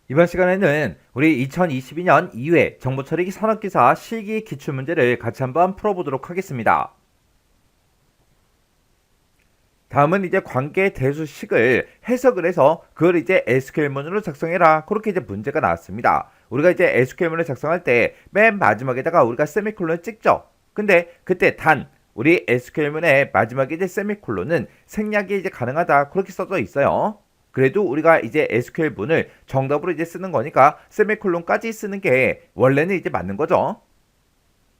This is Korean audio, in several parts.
이번 시간에는 우리 2022년 2회 정보처리 산업기사 실기 기출문제를 같이 한번 풀어보도록 하겠습니다. 다음은 이제 관계 대수식을 해석을 해서 그걸 이제 SQL문으로 작성해라. 그렇게 이제 문제가 나왔습니다. 우리가 이제 SQL문을 작성할 때 맨 마지막에다가 우리가 세미콜론을 찍죠. 근데 그때 단 우리 SQL문의 마지막에 이제 세미콜론은 생략이 이제 가능하다. 그렇게 써져 있어요. 그래도 우리가 이제 SQL문을 정답으로 이제 쓰는 거니까 세미콜론까지 쓰는 게 원래는 이제 맞는 거죠.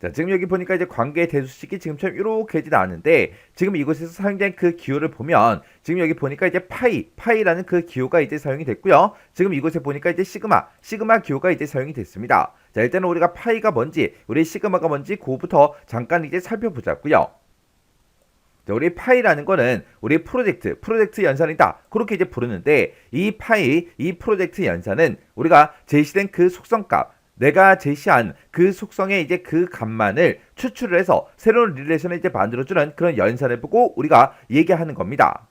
자, 지금 여기 보니까 이제 관계 대수식이 지금처럼 이렇게 이제 나왔는데 지금 이곳에서 사용된 그 기호를 보면 지금 여기 보니까 이제 파이라는 그 기호가 이제 사용이 됐고요. 지금 이곳에 보니까 이제 시그마 기호가 이제 사용이 됐습니다. 자, 일단은 우리가 파이가 뭔지, 우리 시그마가 뭔지 그거부터 잠깐 이제 살펴보자고요. 자, 우리 파이라는 거는 우리 프로젝트 연산이다. 그렇게 이제 부르는데 이 프로젝트 연산은 우리가 제시된 그 속성값 내가 제시한 그 속성의 이제 그 값만을 추출을 해서 새로운 릴레이션을 이제 만들어주는 그런 연산을 보고 우리가 얘기하는 겁니다.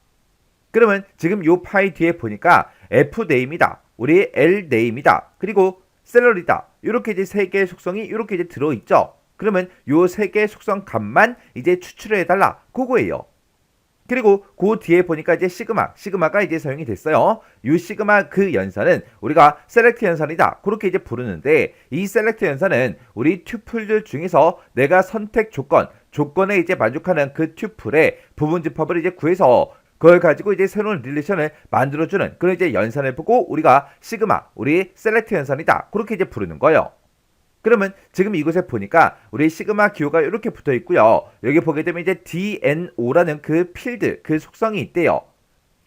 그러면 지금 요 파이 뒤에 보니까 F 네임이다. 우리 L 네임이다. 그리고 셀러리다. 이렇게 이제 세 개의 속성이 이렇게 이제 들어있죠. 그러면 요 세 개의 속성 값만 이제 추출을 해달라. 그거예요. 그리고 그 뒤에 보니까 이제 시그마가 이제 사용이 됐어요. 이 시그마 그 연산은 우리가 셀렉트 연산이다. 그렇게 이제 부르는데 이 셀렉트 연산은 우리 튜플들 중에서 내가 선택 조건에 이제 만족하는 그 튜플의 부분 집합을 이제 구해서 그걸 가지고 이제 새로운 릴레이션을 만들어주는 그런 이제 연산을 보고 우리가 우리 셀렉트 연산이다. 그렇게 이제 부르는 거예요. 그러면 지금 이곳에 보니까 우리 시그마 기호가 이렇게 붙어 있고요. 여기 보게 되면 이제 DNO라는 그 필드, 그 속성이 있대요.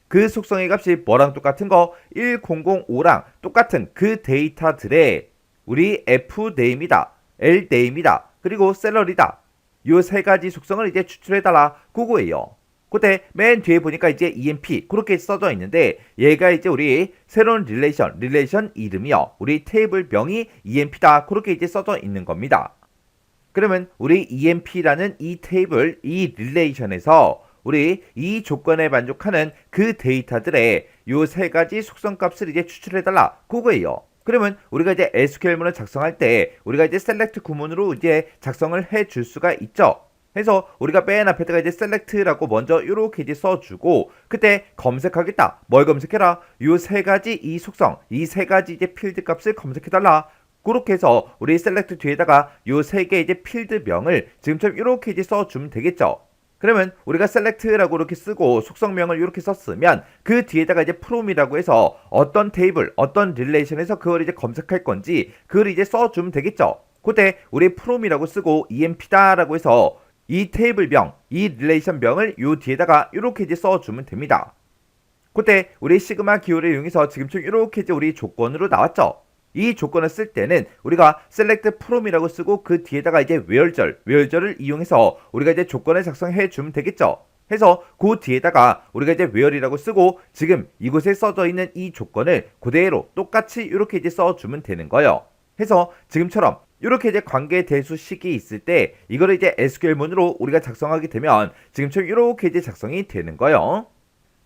그 속성의 값이 뭐랑 똑같은 거? 1005랑 똑같은 그 데이터들의 우리 F 네임이다, L 네임이다, 그리고 셀러리다. 요 세 가지 속성을 이제 추출해달라. 그거예요. 그때 맨 뒤에 보니까 이제 EMP 그렇게 써져 있는데 얘가 이제 우리 새로운 릴레이션 이름이요. 우리 테이블 명이 EMP다. 그렇게 이제 써져 있는 겁니다. 그러면 우리 EMP라는 이 테이블, 이 릴레이션에서 우리 이 조건에 만족하는 그 데이터들의 요 세 가지 속성 값을 이제 추출해달라. 그거예요. 그러면 우리가 이제 SQL문을 작성할 때 우리가 이제 셀렉트 구문으로 이제 작성을 해줄 수가 있죠. 해서 우리가 맨 앞에다가 이제 셀렉트라고 먼저 이렇게 이제 써주고 그때 검색하겠다. 뭘 검색해라? 요 세 가지 이 속성, 이 세 가지 이제 필드 값을 검색해달라. 그렇게 해서 우리 셀렉트 뒤에다가 요 세 개 이제 필드명을 지금처럼 이렇게 이제 써주면 되겠죠. 그러면 우리가 셀렉트라고 이렇게 쓰고 속성명을 이렇게 썼으면 그 뒤에다가 이제 프롬이라고 해서 어떤 테이블, 어떤 릴레이션에서 그걸 이제 검색할 건지 그걸 이제 써주면 되겠죠. 그때 우리 프롬이라고 쓰고 EMP다라고 해서 이 테이블명, 이 릴레이션명을 요 뒤에다가 이렇게 이제 써주면 됩니다. 그때 우리 시그마 기호를 이용해서 지금처럼 이렇게 이제 우리 조건으로 나왔죠. 이 조건을 쓸 때는 우리가 select from이라고 쓰고 그 뒤에다가 이제 where절을 이용해서 우리가 이제 조건을 작성해 주면 되겠죠. 해서 그 뒤에다가 우리가 이제 where이라고 쓰고 지금 이곳에 써져 있는 이 조건을 그대로 똑같이 이렇게 이제 써주면 되는 거예요. 해서 지금처럼 이렇게 이제 관계 대수식이 있을 때 이거를 이제 SQL문으로 우리가 작성하게 되면 지금처럼 이렇게 이제 작성이 되는 거예요.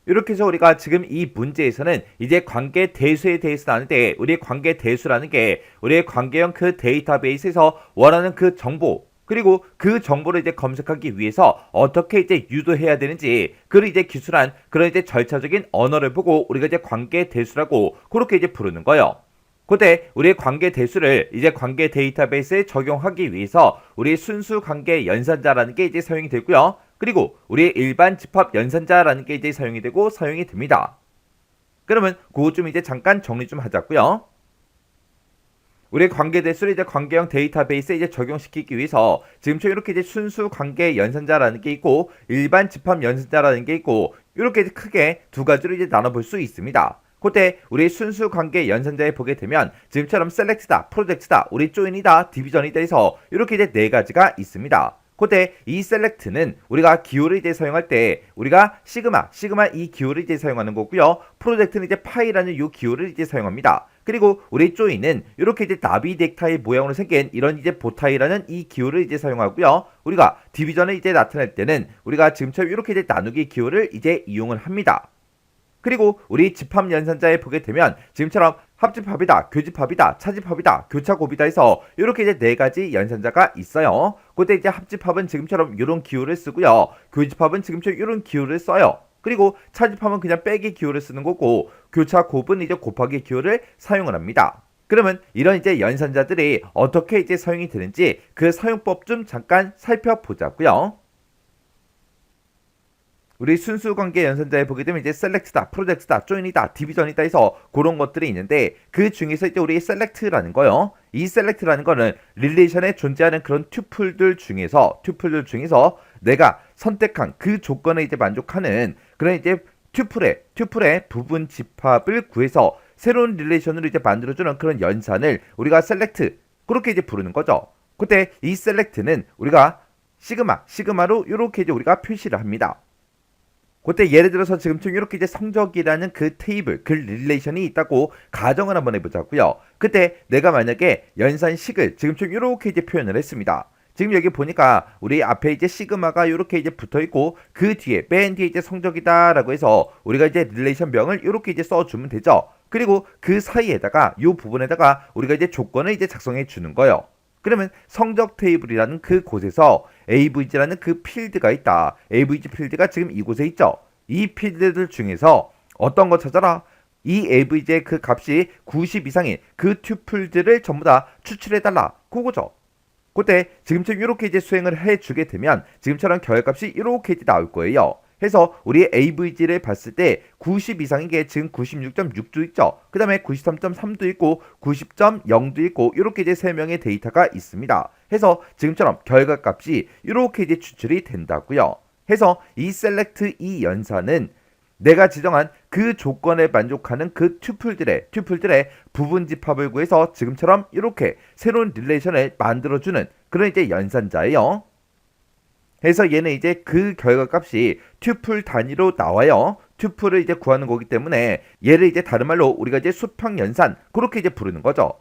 이렇게 해서 우리가 지금 이 문제에서는 이제 관계 대수에 대해서 나누는데 우리의 관계 대수라는 게 우리의 관계형 그 데이터베이스에서 원하는 그 정보 그리고 그 정보를 이제 검색하기 위해서 어떻게 이제 유도해야 되는지 그를 이제 기술한 그런 이제 절차적인 언어를 보고 우리가 이제 관계 대수라고 그렇게 이제 부르는 거예요. 그때 우리의 관계 대수를 이제 관계 데이터베이스에 적용하기 위해서 우리 순수 관계 연산자라는 게 이제 사용이 되고요. 그리고 우리의 일반 집합 연산자라는 게 이제 사용이 되고 사용이 됩니다. 그러면 그거 좀 이제 잠깐 정리 좀 하자고요. 우리의 관계 대수를 이제 관계형 데이터베이스에 이제 적용시키기 위해서 지금처럼 이렇게 이제 순수 관계 연산자라는 게 있고 일반 집합 연산자라는 게 있고 이렇게 크게 두 가지로 이제 나눠볼 수 있습니다. 그때 우리 순수 관계 연산자에 보게 되면 지금처럼 셀렉트다, 프로젝트다, 우리 조인이다, 디비전이다 해서 이렇게 이제 네 가지가 있습니다. 그때 이 셀렉트는 우리가 기호를 이제 사용할 때 우리가 시그마 이 기호를 이제 사용하는 거고요. 프로젝트는 이제 파이라는 이 기호를 이제 사용합니다. 그리고 우리 조인은 이렇게 이제 나비 넥타이 모양으로 생긴 이런 이제 보타이라는 이 기호를 이제 사용하고요. 우리가 디비전을 이제 나타낼 때는 우리가 지금처럼 이렇게 이제 나누기 기호를 이제 이용을 합니다. 그리고 우리 집합 연산자에 보게 되면 지금처럼 합집합이다, 교집합이다, 차집합이다, 교차곱이다 해서 이렇게 이제 네 가지 연산자가 있어요. 그때 이제 합집합은 지금처럼 이런 기호를 쓰고요. 교집합은 지금처럼 이런 기호를 써요. 그리고 차집합은 그냥 빼기 기호를 쓰는 거고, 교차곱은 이제 곱하기 기호를 사용을 합니다. 그러면 이런 이제 연산자들이 어떻게 이제 사용이 되는지 그 사용법 좀 잠깐 살펴보자고요. 우리 순수관계 연산자에 보게 되면 이제 셀렉트다, 프로젝트다, 조인이다, 디비전이다 해서 그런 것들이 있는데, 그 중에서 이제 우리 셀렉트라는 거요. 이 셀렉트라는 거는 릴레이션에 존재하는 그런 튜플들 중에서 내가 선택한 그 조건에 이제 만족하는 그런 이제 튜플의 부분 집합을 구해서 새로운 릴레이션으로 이제 만들어주는 그런 연산을 우리가 셀렉트, 그렇게 이제 부르는 거죠. 그때 이 셀렉트는 우리가 시그마로 이렇게 이제 우리가 표시를 합니다. 그때 예를 들어서 지금처럼 이렇게 이제 성적이라는 그 테이블, 그 릴레이션이 있다고 가정을 한번 해보자고요. 그때 내가 만약에 연산식을 지금처럼 이렇게 이제 표현을 했습니다. 지금 여기 보니까 우리 앞에 이제 시그마가 이렇게 이제 붙어 있고, 그 뒤에 맨 뒤에 이제 성적이다라고 해서 우리가 이제 릴레이션 명을 이렇게 이제 써주면 되죠. 그리고 그 사이에다가 이 부분에다가 우리가 이제 조건을 이제 작성해 주는 거예요. 그러면 성적 테이블이라는 그 곳에서 AVG라는 그 필드가 있다. AVG 필드가 지금 이곳에 있죠. 이 필드들 중에서 어떤 거 찾아라? 이 AVG의 그 값이 90 이상인 그 튜플들을 전부 다 추출해달라. 그거죠. 그때 지금처럼 이렇게 이제 수행을 해주게 되면 지금처럼 결값이 이렇게 이제 나올 거예요. 해서 우리 AVG를 봤을 때 90 이상인 게 지금 96.6도 있죠. 그 다음에 93.3도 있고 90.0도 있고 이렇게 이제 3명의 데이터가 있습니다. 해서 지금처럼 결과값이 이렇게 이제 추출이 된다고요. 해서 이 셀렉트 이 연산은 내가 지정한 그 조건에 만족하는 그 튜플들의 부분 집합을 구해서 지금처럼 이렇게 새로운 릴레이션을 만들어주는 그런 이제 연산자예요. 해서 얘는 이제 그 결과값이 튜플 단위로 나와요. 튜플을 이제 구하는 거기 때문에 얘를 이제 다른 말로 우리가 이제 수평 연산, 그렇게 이제 부르는 거죠.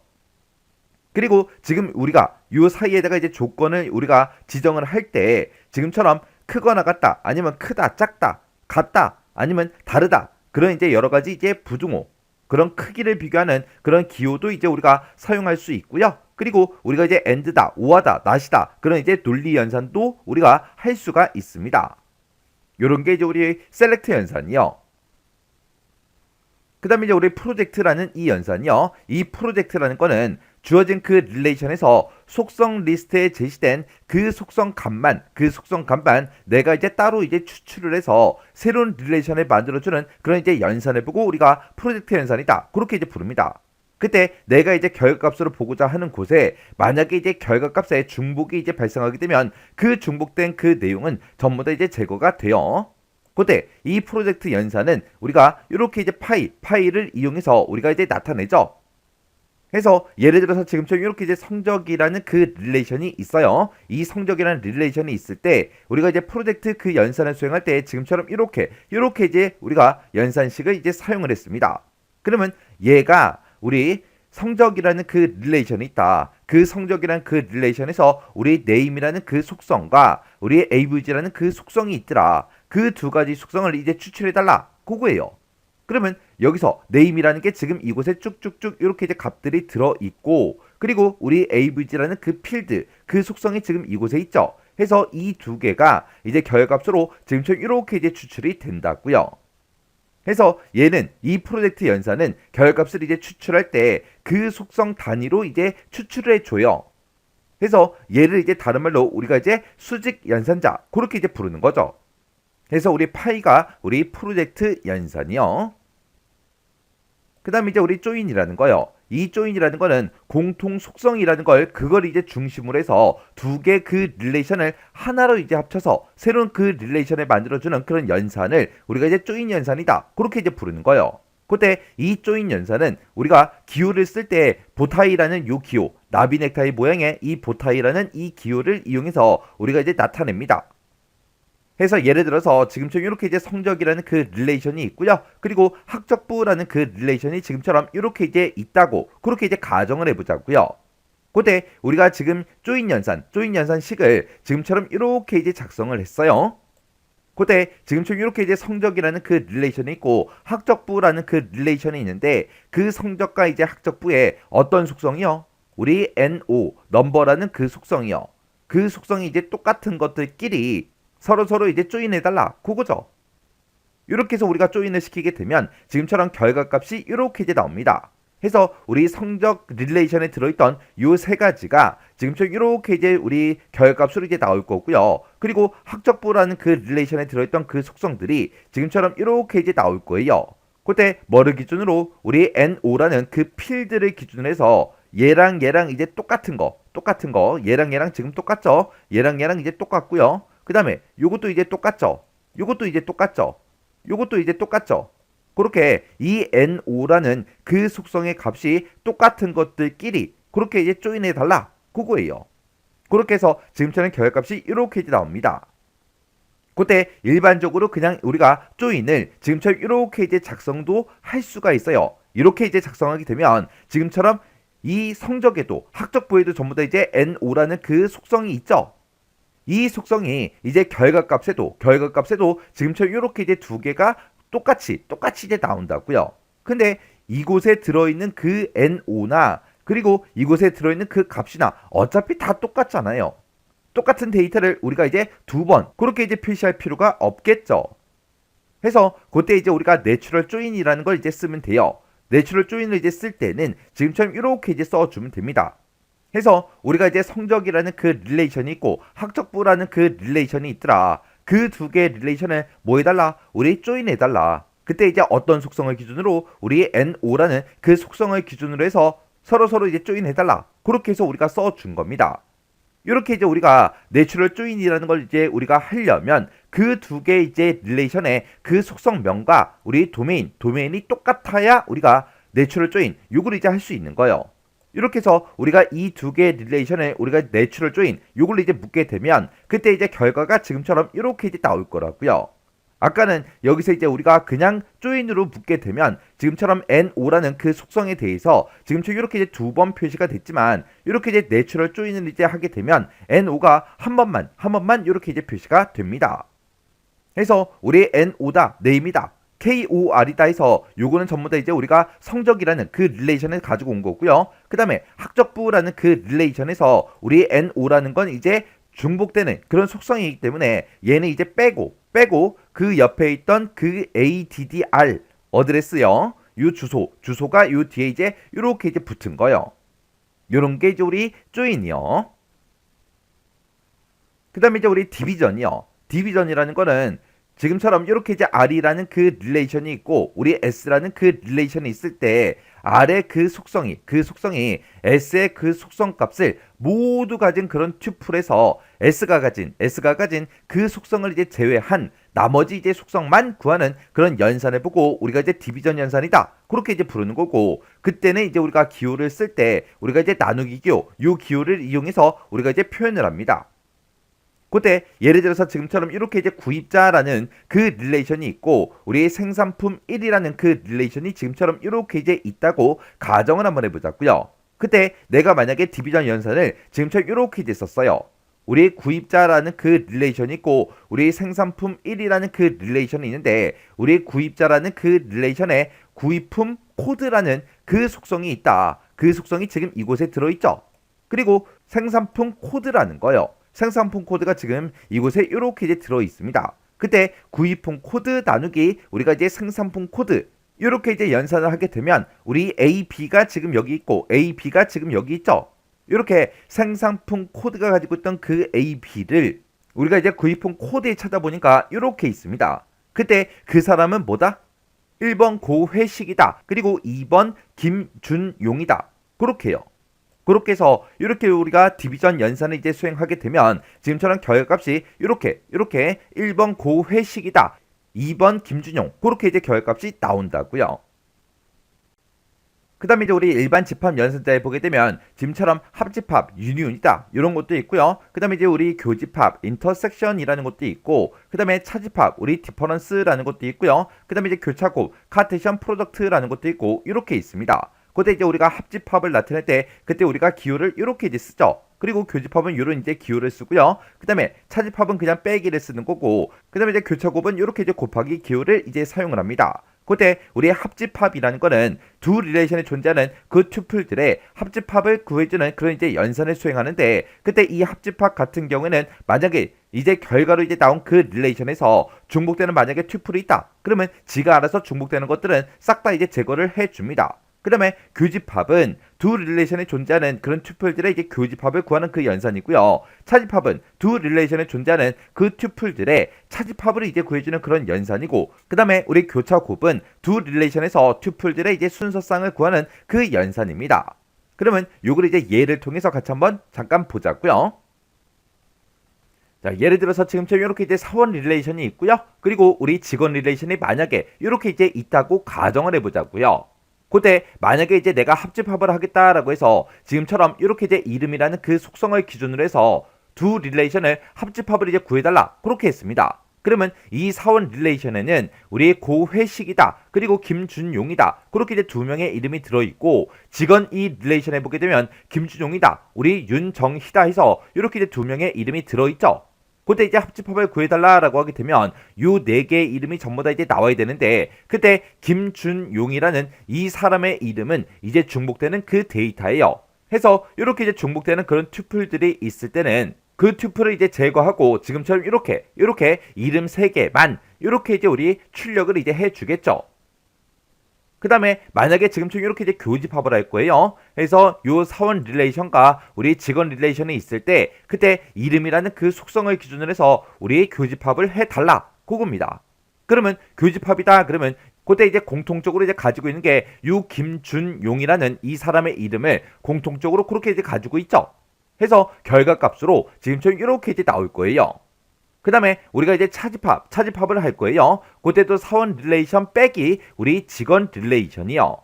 그리고 지금 우리가 요 사이에다가 이제 조건을 우리가 지정을 할 때 지금처럼 크거나 같다, 아니면 크다, 작다, 같다, 아니면 다르다, 그런 이제 여러 가지 이제 부등호, 그런 크기를 비교하는 그런 기호도 이제 우리가 사용할 수 있고요. 그리고 우리가 이제 AND다, OR다, NOT이다, 그런 이제 논리 연산도 우리가 할 수가 있습니다. 요런 게 이제 우리 셀렉트 연산이요. 그 다음에 이제 우리 프로젝트라는 이 연산이요. 이 프로젝트라는 거는 주어진 그 릴레이션에서 속성 리스트에 제시된 그 속성 값만 내가 이제 따로 이제 추출을 해서 새로운 릴레이션을 만들어주는 그런 이제 연산을 보고 우리가 프로젝트 연산이다, 그렇게 이제 부릅니다. 그때 내가 이제 결과값으로 보고자 하는 곳에 만약에 이제 결과값에 중복이 이제 발생하게 되면 그 중복된 그 내용은 전부 다 이제 제거가 돼요. 그때 이 프로젝트 연산은 우리가 이렇게 이제 파이를 이용해서 우리가 이제 나타내죠. 해서 예를 들어서 지금처럼 이렇게 이제 성적이라는 그 릴레이션이 있어요. 이 성적이라는 릴레이션이 있을 때 우리가 이제 프로젝트 그 연산을 수행할 때 지금처럼 이렇게 이제 우리가 연산식을 이제 사용을 했습니다. 그러면 얘가 우리 성적이라는 그 릴레이션이 있다. 그 성적이라는 그 릴레이션에서 우리 네임이라는 그 속성과 우리 AVG라는 그 속성이 있더라. 그 두 가지 속성을 이제 추출해달라. 그거예요. 그러면 여기서 네임이라는 게 지금 이곳에 쭉쭉쭉 이렇게 이제 값들이 들어있고, 그리고 우리 AVG라는 그 필드, 그 속성이 지금 이곳에 있죠. 해서 이 두 개가 이제 결값으로 지금처럼 이렇게 이제 추출이 된다고요. 해서 얘는 이 프로젝트 연산은 결값을 이제 추출할 때 그 속성 단위로 이제 추출을 해줘요. 해서 얘를 이제 다른 말로 우리가 이제 수직 연산자, 그렇게 이제 부르는 거죠. 해서 우리 파이가 우리 프로젝트 연산이요. 그 다음에 이제 우리 조인이라는 거요. 이 조인이라는 거는 공통 속성이라는 걸 그걸 이제 중심으로 해서 두 개 그 릴레이션을 하나로 이제 합쳐서 새로운 그 릴레이션을 만들어주는 그런 연산을 우리가 이제 조인 연산이다, 그렇게 이제 부르는 거예요. 그때 이 조인 연산은 우리가 기호를 쓸 때 보타이라는 요 기호, 나비 넥타이 모양의 이 보타이라는 이 기호를 이용해서 우리가 이제 나타냅니다. 해서 예를 들어서 지금처럼 이렇게 이제 성적이라는 그 릴레이션이 있고요. 그리고 학적부라는 그 릴레이션이 지금처럼 이렇게 이제 있다고 그렇게 이제 가정을 해보자고요. 그때 우리가 지금 조인 연산식을 지금처럼 이렇게 이제 작성을 했어요. 그때 지금처럼 이렇게 이제 성적이라는 그 릴레이션이 있고 학적부라는 그 릴레이션이 있는데 그 성적과 이제 학적부의 어떤 속성이요? 우리 NO, 넘버라는 그 속성이요. 그 속성이 이제 똑같은 것들끼리 서로 이제 조인해달라. 그거죠. 이렇게 해서 우리가 조인을 시키게 되면 지금처럼 결과값이 이렇게 이제 나옵니다. 해서 우리 성적 릴레이션에 들어있던 요 세 가지가 지금처럼 이렇게 이제 우리 결과값으로 이제 나올 거고요. 그리고 학적부라는 그 릴레이션에 들어있던 그 속성들이 지금처럼 이렇게 이제 나올 거예요. 그때 뭐를 기준으로 우리 NO라는 그 필드를 기준으로 해서 얘랑 이제 똑같은 거 얘랑 지금 똑같죠? 얘랑 이제 똑같고요. 그 다음에 요것도 이제 똑같죠? 요것도 이제 똑같죠? 그렇게 이 NO라는 그 속성의 값이 똑같은 것들끼리 그렇게 이제 조인해 달라. 그거예요. 그렇게 해서 지금처럼 결과값이 이렇게 이제 나옵니다. 그때 일반적으로 그냥 우리가 조인을 지금처럼 이렇게 이제 작성도 할 수가 있어요. 이렇게 이제 작성하게 되면 지금처럼 이 성적에도 학적부에도 전부 다 이제 NO라는 그 속성이 있죠. 이 속성이 이제 결과값에도 지금처럼 이렇게 이제 두 개가 똑같이 이제 나온다고요. 근데 이곳에 들어있는 그 NO나 그리고 이곳에 들어있는 그 값이나 어차피 다 똑같잖아요. 똑같은 데이터를 우리가 이제 두 번 그렇게 이제 표시할 필요가 없겠죠. 해서 그때 이제 우리가 내추럴 조인이라는 걸 이제 쓰면 돼요. 내추럴 조인을 이제 쓸 때는 지금처럼 이렇게 이제 써주면 됩니다. 해서 우리가 이제 성적이라는 그 릴레이션이 있고 학적부라는 그 릴레이션이 있더라. 그 두 개의 릴레이션을 뭐 해달라? 우리 조인해달라. 그때 이제 어떤 속성을 기준으로 우리 NO라는 그 속성을 기준으로 해서 서로 이제 조인해달라. 그렇게 해서 우리가 써준 겁니다. 이렇게 이제 우리가 내추럴 조인이라는 걸 이제 우리가 하려면 그 두 개의 이제 릴레이션의 그 속성명과 우리 도메인이 똑같아야 우리가 내추럴 조인 요걸 이제 할 수 있는 거예요. 이렇게 해서 우리가 이 두 개의 릴레이션에 우리가 내추럴 조인 요걸 이제 묶게 되면 그때 이제 결과가 지금처럼 이렇게 이제 나올 거라고요. 아까는 여기서 이제 우리가 그냥 조인으로 묶게 되면 지금처럼 NO라는 그 속성에 대해서 지금처럼 이렇게 이제 두 번 표시가 됐지만 이렇게 이제 내추럴 조인을 이제 하게 되면 NO가 한 번만 이렇게 이제 표시가 됩니다. 해서 우리 NO다 네임이다 KOR이다 해서 요거는 전부 다 이제 우리가 성적이라는 그 릴레이션을 가지고 온 거고요. 그 다음에 학적부라는 그 릴레이션에서 우리 NO라는 건 이제 중복되는 그런 속성이기 때문에 얘는 이제 빼고 그 옆에 있던 그 ADDR 어드레스요. 요 주소가 요 뒤에 이제 요렇게 이제 붙은 거요. 요런 게 이제 우리 조인이요. 그 다음에 이제 우리 디비전이요. 디비전이라는 거는 지금처럼 이렇게 이제 R이라는 그 릴레이션이 있고 우리 S라는 그 릴레이션이 있을 때 R의 그 속성이 S의 그 속성 값을 모두 가진 그런 튜플에서 S가 가진 그 속성을 이제 제외한 나머지 이제 속성만 구하는 그런 연산을 보고 우리가 이제 디비전 연산이다. 그렇게 이제 부르는 거고 그때는 이제 우리가 기호를 쓸 때 우리가 이제 나누기 기호 요 기호를 이용해서 우리가 이제 표현을 합니다. 그때 예를 들어서 지금처럼 이렇게 이제 구입자라는 그 릴레이션이 있고 우리 생산품 1이라는 그 릴레이션이 지금처럼 이렇게 이제 있다고 가정을 한번 해보자고요. 그때 내가 만약에 디비전 연산을 지금처럼 이렇게 이제 썼어요. 우리 구입자라는 그 릴레이션이 있고 우리 생산품 1이라는 그 릴레이션이 있는데 우리 구입자라는 그 릴레이션에 구입품 코드라는 그 속성이 있다. 그 속성이 지금 이곳에 들어있죠. 그리고 생산품 코드라는 거요. 생산품 코드가 지금 이곳에 이렇게 이제 들어 있습니다. 그때 구입품 코드 나누기 우리가 이제 생산품 코드 이렇게 이제 연산을 하게 되면 우리 AB가 지금 여기 있고 AB가 지금 여기 있죠. 이렇게 생산품 코드가 가지고 있던 그 AB를 우리가 이제 구입품 코드에 찾아보니까 이렇게 있습니다. 그때 그 사람은 뭐다? 1번 고회식이다. 그리고 2번 김준용이다. 그렇게요. 그렇게 해서 이렇게 우리가 디비전 연산을 이제 수행하게 되면 지금처럼 결과값이 이렇게 1번 고회식이다. 2번 김준용 그렇게 이제 결과값이 나온다고요. 그 다음에 이제 우리 일반 집합 연산자에 보게 되면 지금처럼 합집합, 유니온이다 이런 것도 있고요. 그 다음에 이제 우리 교집합, 인터섹션이라는 것도 있고 그 다음에 차집합, 우리 디퍼런스라는 것도 있고요. 그 다음에 이제 교차곱, 카테시언 프로덕트라는 것도 있고 이렇게 있습니다. 그때 이제 우리가 합집합을 나타낼 때 그때 우리가 기호를 이렇게 이제 쓰죠. 그리고 교집합은 이런 이제 기호를 쓰고요. 그 다음에 차집합은 그냥 빼기를 쓰는 거고, 그 다음에 이제 교차곱은 이렇게 이제 곱하기 기호를 이제 사용을 합니다. 그때 우리의 합집합이라는 거는 두 릴레이션에 존재하는 그 튜플들의 합집합을 구해주는 그런 이제 연산을 수행하는데, 그때 이 합집합 같은 경우에는 만약에 이제 결과로 이제 나온 그 릴레이션에서 중복되는 만약에 튜플이 있다. 그러면 지가 알아서 중복되는 것들은 싹 다 이제 제거를 해줍니다. 그 다음에 교집합은 두 릴레이션에 존재하는 그런 튜플들의 이제 교집합을 구하는 그 연산이고요. 차집합은 두 릴레이션에 존재하는 그 튜플들의 차집합을 이제 구해주는 그런 연산이고, 그 다음에 우리 교차곱은 두 릴레이션에서 튜플들의 이제 순서쌍을 구하는 그 연산입니다. 그러면 요걸 이제 예를 통해서 같이 한번 잠깐 보자고요. 자, 예를 들어서 지금처럼 이렇게 이제 사원 릴레이션이 있고요. 그리고 우리 직원 릴레이션이 만약에 이렇게 이제 있다고 가정을 해보자고요. 그때 만약에 이제 내가 합집합을 하겠다라고 해서 지금처럼 이렇게 이제 이름이라는 그 속성을 기준으로 해서 두 릴레이션을 합집합을 이제 구해달라 그렇게 했습니다. 그러면 이 사원 릴레이션에는 우리의 고회식이다 그리고 김준용이다 그렇게 이제 두 명의 이름이 들어있고, 직원 이 릴레이션에 보게 되면 김준용이다 우리 윤정희다 해서 이렇게 이제 두 명의 이름이 들어있죠. 그때 이제 합집합을 구해달라라고 하게 되면 요 네 개의 이름이 전부 다 이제 나와야 되는데, 그때 김준용이라는 이 사람의 이름은 이제 중복되는 그 데이터예요. 해서 이렇게 이제 중복되는 그런 튜플들이 있을 때는 그 튜플을 이제 제거하고 지금처럼 이렇게 이름 3개만 이렇게 이제 우리 출력을 이제 해주겠죠. 그 다음에 만약에 지금처럼 이렇게 이제 교집합을 할 거예요. 그래서 요 사원 릴레이션과 우리 직원 릴레이션이 있을 때 그때 이름이라는 그 속성을 기준으로 해서 우리 교집합을 해달라 그겁니다. 그러면 교집합이다 그러면 그때 이제 공통적으로 이제 가지고 있는 게 요 김준용이라는 이 사람의 이름을 공통적으로 그렇게 이제 가지고 있죠. 해서 결과값으로 지금처럼 이렇게 이제 나올 거예요. 그 다음에 우리가 이제 차집합을 할 거예요. 그때도 사원 릴레이션 빼기 우리 직원 릴레이션이요.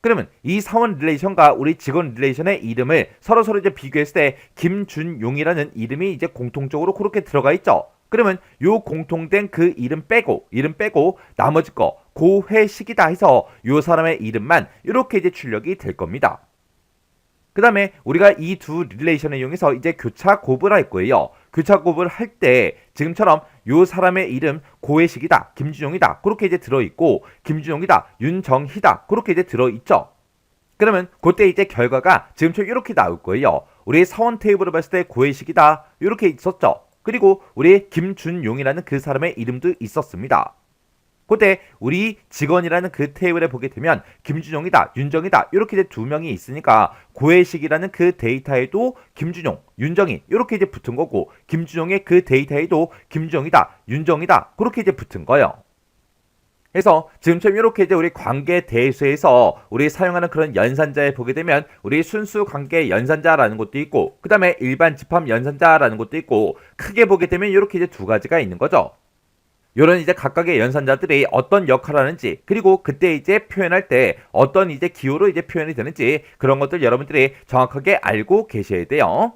그러면 이 사원 릴레이션과 우리 직원 릴레이션의 이름을 서로 이제 비교했을 때 김준용이라는 이름이 이제 공통적으로 그렇게 들어가 있죠. 그러면 요 공통된 그 이름 빼고 나머지 거 고회식이다 해서 요 사람의 이름만 이렇게 이제 출력이 될 겁니다. 그 다음에 우리가 이 두 릴레이션을 이용해서 이제 교차곱을 할 거예요. 교차곱을 할 때 지금처럼 요 사람의 이름 고회식이다 김준용이다 그렇게 이제 들어있고, 김준용이다 윤정희다 그렇게 이제 들어있죠. 그러면 그때 이제 결과가 지금처럼 이렇게 나올 거예요. 우리 사원 테이블을 봤을 때 고회식이다 이렇게 있었죠. 그리고 우리 김준용이라는 그 사람의 이름도 있었습니다. 그때 우리 직원이라는 그 테이블에 보게 되면 김준용이다 윤정이다 이렇게 이제 두 명이 있으니까 고해식이라는 그 데이터에도 김준용 윤정이 이렇게 이제 붙은 거고, 김준용의 그 데이터에도 김준용이다 윤정이다 그렇게 이제 붙은 거예요. 그래서 지금처럼 이렇게 이제 우리 관계 대수에서 우리 사용하는 그런 연산자에 보게 되면 우리 순수 관계 연산자라는 것도 있고, 그 다음에 일반 집합 연산자라는 것도 있고, 크게 보게 되면 이렇게 이제 두 가지가 있는 거죠. 요런 이제 각각의 연산자들이 어떤 역할을 하는지, 그리고 그때 이제 표현할 때 어떤 이제 기호로 이제 표현이 되는지, 그런 것들 여러분들이 정확하게 알고 계셔야 돼요.